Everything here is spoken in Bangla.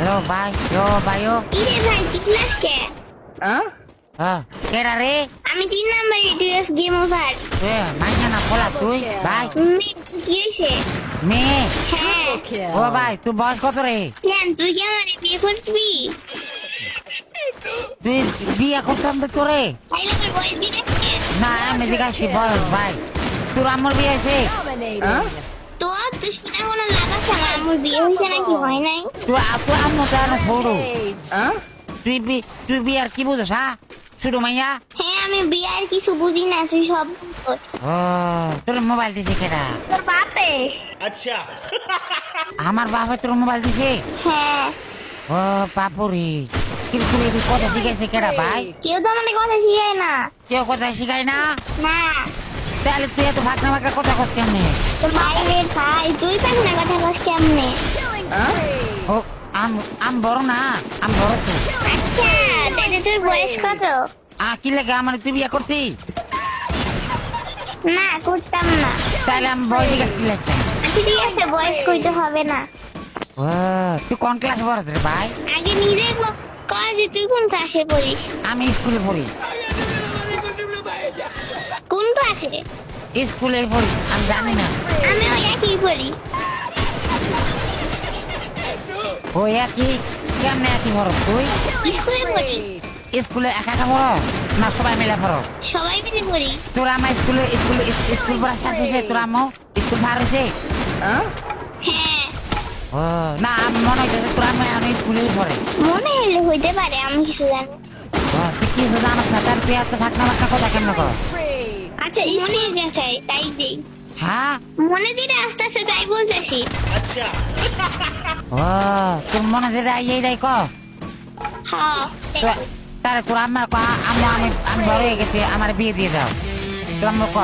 হ্যালো ভাই, ভাইও কিরে ভাই চিল্লাস কে? কেডা রে? আমি 3 নাম্বার ইউএস গেম ওভার। মাইনা না খোলা তুই ভাই কি হয়েছে? মেয়ে। হ্যাঁ ও ভাই তুই বয়স কত রে? কেন তুই কি আমার বিয়ে করবি? তুই বিয়ে করতাম তো তোরে? তাই লোকের বয়স দিলে না আমি জিজ্ঞাসি বয়স ভাই তোর আমার বিয়ে হয়েছে? তো তুই শুনে কোনো লাভ আছে? আমার আম্মুর বিয়ে হয়েছে নাকি হয় নাই? তুই আম্মু তো আরো ছোড়ো। তুই বিয়ে আর কি বুঝোস হ্যাঁ ছোট মাইয়া? হ্যাঁ আমি বিয়ে আর কিছু বুঝি না, তুই সব বুঝোস। ও তোর মোবাইল দিছে কেডা? তোর বাপে। अच्छा আমার বাবা তোর মোবাইল দিছে? হ্যাঁ ও বাপুরি কিন্তু কথা শিখাইছে কেডা ভাই? কেউ তো আমাদের কথা শিখায় না। কেউ কথা শিখাই না? না তাহলে তুই এত ভাগনা ভাগনা কথা কস কেমনে? তোর বাইরের ভাই, তুই পাস না কথা কস কেমনে? ও আম বড় না আম বড় তো। আচ্ছা তাইলে তোর বয়স কত? কি লাগে আমার তুই বিয়ে করতি? না করতাম না। তাহলে আমি বয়স জিজ্ঞাসা কি লাগছে? আচ্ছা ঠিক আছে, বয়স কইতে হবে না। ও তুই কোন ক্লাস পড়াস রে ভাই? আগে নিজে কয় যে তুই কোন ক্লাসে পড়িস? আমি স্কুলে পড়ি। কোন ক্লাসে? স্কুলে পড়ি আমি জানি না। আমি ওই একই পড়ি। ও একই কেমনে একই পড়ো তুই? স্কুলে পড়ি। স্কুলে একা একা পড়ো না সবাই মিলে পড়ো? সবাই মিলে পড়ি। তোরা আমার স্কুল পড়া শেষ হয়েছে? তোরা আম্মু স্কুল ভার হয়েছে? হ্যাঁ ও না আমি মনে হইতেছে তোরা আমি এখন স্কুলেই পড়ে। মনে হলে হইতে পারে, আমি কিছু জানি। তুই কি জানাস না তার তুই এত ভাগনা ভাগনা কথা কেমন কর? আচ্ছা মনে যা চাই তাই দেই। হ্যাঁ মনে যেটা আস্তে আস্তে তাই বলতেছি। अच्छा ও তোর মনে যেটা এই ক হ্যাঁ তাহলে তোর আমার আমি বড় হয়ে গেছি আমার বিয়ে দিয়ে দাও তোর আমার ক